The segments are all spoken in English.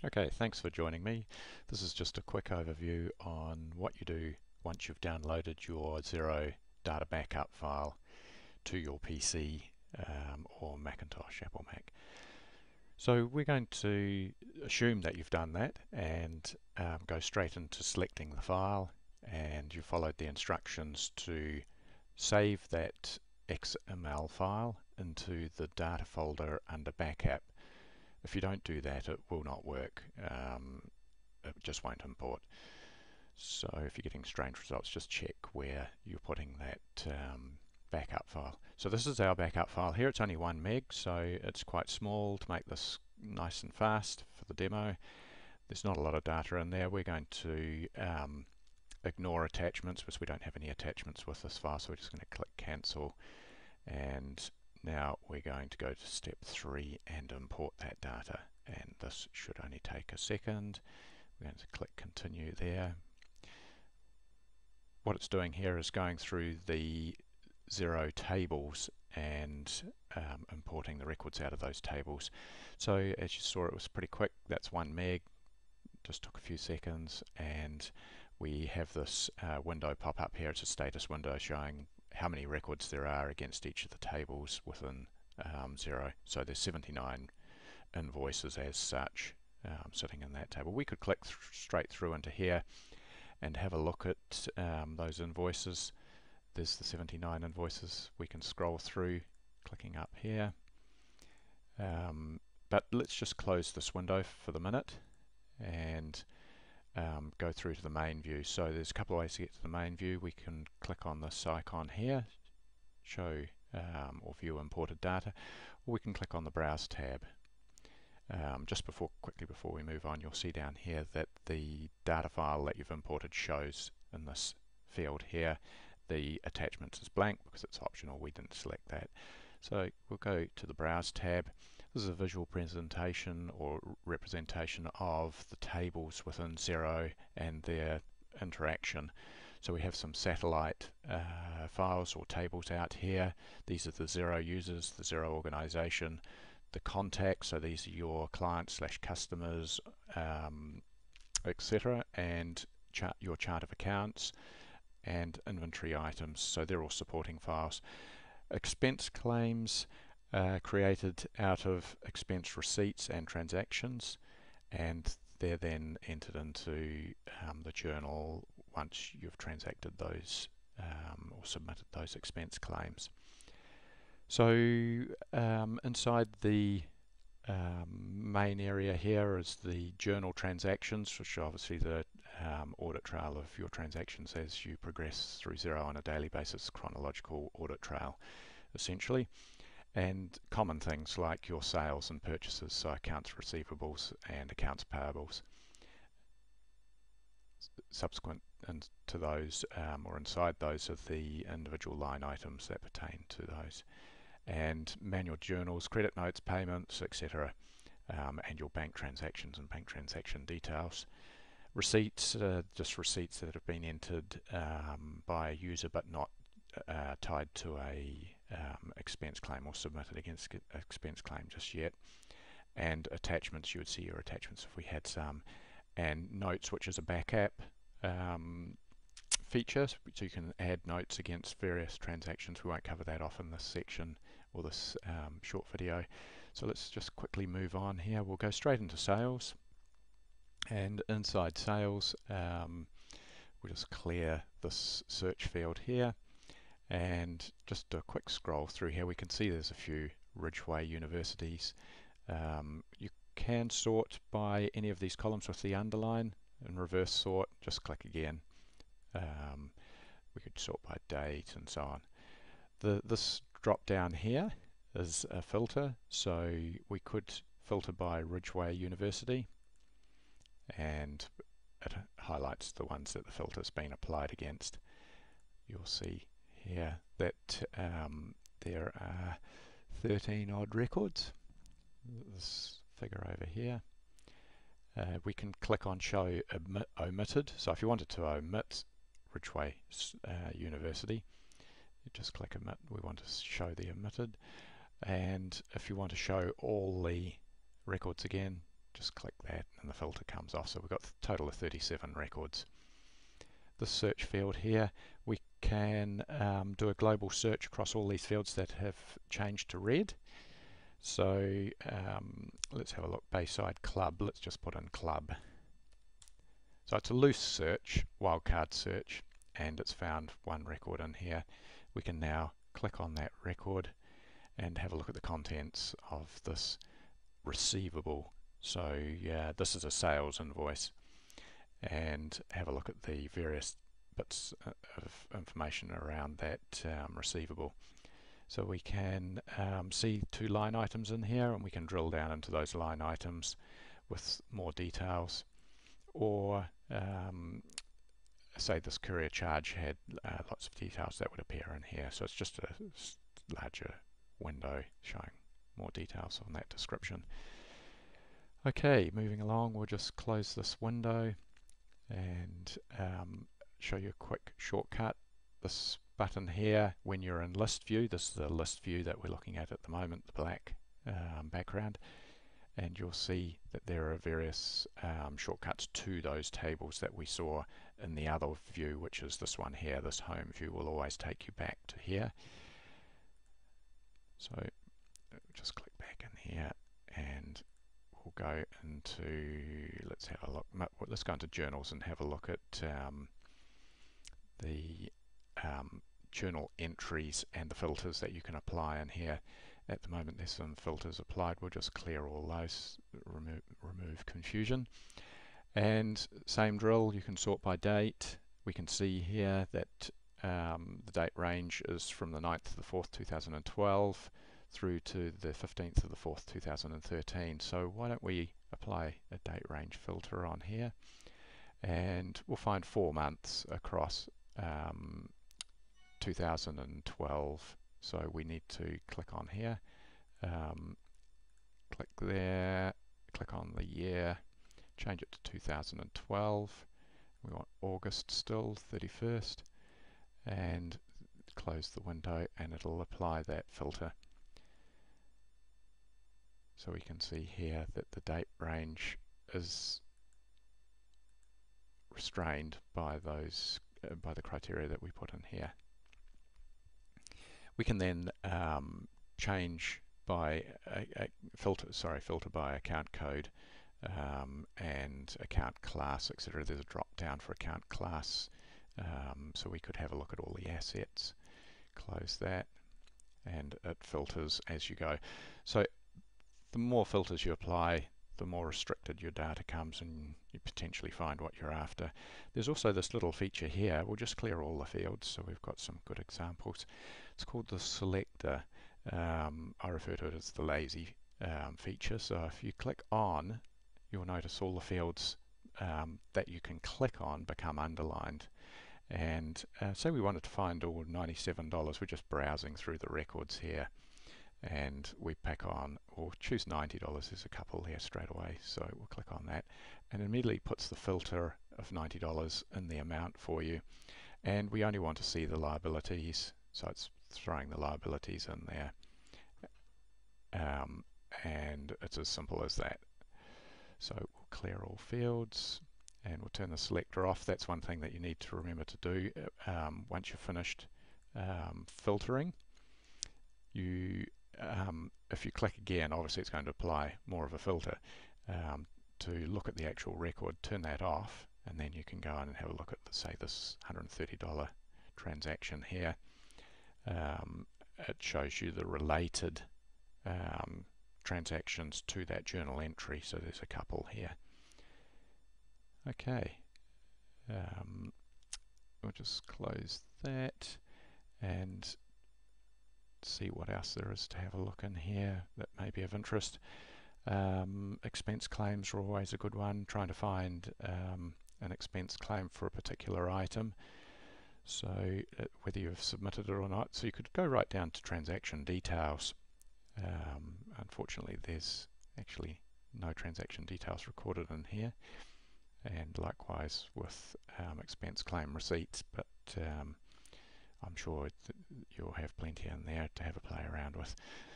Okay, thanks for joining me. This is just a quick overview on what you do once you've downloaded your Xero data backup file to your PC or Macintosh, Apple Mac. So we're going to assume that you've done that and go straight into selecting the file, and you followed the instructions to save that XML file into the data folder under backup. If you don't do that, it will not work. It just won't import. So if you're getting strange results, just check where you're putting that backup file. So this is our backup file here. It's only 1 meg, so it's quite small to make this nice and fast for the demo. There's not a lot of data in there. We're going to ignore attachments because we don't have any attachments with this file, so we're just going to click cancel. And now we're going to go to step 3 and import that data, and this should only take a second. We're going to click continue there. What it's doing here is going through the Xero tables and importing the records out of those tables. So as you saw, it was pretty quick. That's 1 meg, just took a few seconds, and we have this window pop up here. It's a status window showing how many records there are against each of the tables within Xero. So there's 79 invoices as such sitting in that table. We could click straight through into here and have a look at those invoices. There's the 79 invoices. We can scroll through clicking up here. But let's just close this window for the minute and go through to the main view. So there's a couple of ways to get to the main view. We can click on this icon here, show or view imported data, or we can click on the Browse tab. Quickly before we move on, you'll see down here that the data file that you've imported shows in this field here. The attachment is blank because it's optional. We didn't select that. So we'll go to the Browse tab. This is a visual presentation or representation of the tables within Xero and their interaction. So we have some satellite files or tables out here. These are the Xero users, the Xero organization, the contacts, so these are your clients / customers, etc., and your chart of accounts and inventory items. So they're all supporting files. Expense claims created out of expense receipts and transactions, and they're then entered into the journal once you've transacted those or submitted those expense claims. So inside the main area here is the journal transactions, which are obviously the audit trail of your transactions as you progress through Xero on a daily basis, chronological audit trail essentially, and common things like your sales and purchases, so accounts receivables and accounts payables. Subsequent to those or inside those are the individual line items that pertain to those, and manual journals, credit notes, payments, etc., and your bank transactions and bank transaction details. Receipts, just receipts that have been entered by a user but not tied to a expense claim or submitted against expense claim just yet. And attachments, you would see your attachments if we had some. And notes, which is a backup feature, so you can add notes against various transactions. We won't cover that off in this section or this short video. So let's just quickly move on here. We'll go straight into sales, and inside sales we'll just clear this search field here and just do a quick scroll through here. We can see there's a few Ridgeway universities. You can sort by any of these columns with the underline and reverse sort. Just click again. We could sort by date and so on. This drop down here is a filter, so we could filter by Ridgeway University, and it highlights the ones that the filter's been applied against. You'll see here that there are 13 odd records. This figure over here. We can click on show omitted. So if you wanted to omit Ridgeway University, you just click omit. We want to show the omitted. And if you want to show all the records again, just click that and the filter comes off. So we've got a total of 37 records. The search field here, we can do a global search across all these fields that have changed to red. So let's have a look. Bayside Club, let's just put in club. So it's a loose search, wildcard search, and it's found one record in here. We can now click on that record and have a look at the contents of this receivable. So yeah, this is a sales invoice, and have a look at the various bits of information around that receivable. So we can see 2 line items in here, and we can drill down into those line items with more details. Or say this courier charge had lots of details that would appear in here. So it's just a larger window showing more details on that description. Okay, moving along, we'll just close this window and show you a quick shortcut. This button here, when you're in list view, this is the list view that we're looking at the moment, the black background, and you'll see that there are various shortcuts to those tables that we saw in the other view, which is this one here. This home view will always take you back to here. So just click back in here and we'll go into, let's have a look, let's go into journals and have a look at the journal entries and the filters that you can apply in here. At the moment there's some filters applied. We'll just clear all those, remove confusion. And same drill, you can sort by date. We can see here that the date range is from the 9th of the 4th 2012 through to the 15th of the 4th 2013. So why don't we apply a date range filter on here, and we'll find 4 months across 2012. So we need to click on here, click there, click on the year, change it to 2012. We want August still, 31st, and close the window and it'll apply that filter. So we can see here that the date range is restrained by those by the criteria that we put in here. We can then change by filter by account code and account class, etc. There's a drop down for account class, so we could have a look at all the assets. Close that, and it filters as you go. So the more filters you apply, the more restricted your data comes, and you potentially find what you're after. There's also this little feature here. We'll just clear all the fields, so we've got some good examples. It's called the selector. I refer to it as the lazy feature. So if you click on, you'll notice all the fields that you can click on become underlined. And say we wanted to find all $97, we're just browsing through the records here, and we pick on, or choose $90. There's a couple here straight away, so we'll click on that, and it immediately puts the filter of $90 in the amount for you. And we only want to see the liabilities, so it's throwing the liabilities in there, and it's as simple as that. So we'll clear all fields and we'll turn the selector off. That's one thing that you need to remember to do once you've finished filtering. If you click again, obviously it's going to apply more of a filter. To look at the actual record, turn that off, and then you can go in and have a look at, say, this $130 transaction here. It shows you the related transactions to that journal entry, so there's a couple here. Okay, we'll just close that and see what else there is to have a look in here that may be of interest. Expense claims are always a good one, trying to find an expense claim for a particular item, so whether you've submitted it or not. So you could go right down to transaction details. Unfortunately there's actually no transaction details recorded in here, and likewise with expense claim receipts, but I'm sure you'll have plenty in there to have a play around with.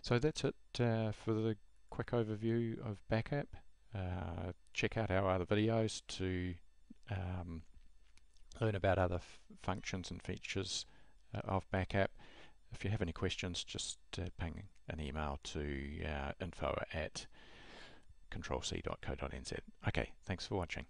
So that's it for the quick overview of backapp. check out our other videos to learn about other functions and features of backapp. If you have any questions, just ping an email to info@controlc.co.nz. Okay, thanks for watching.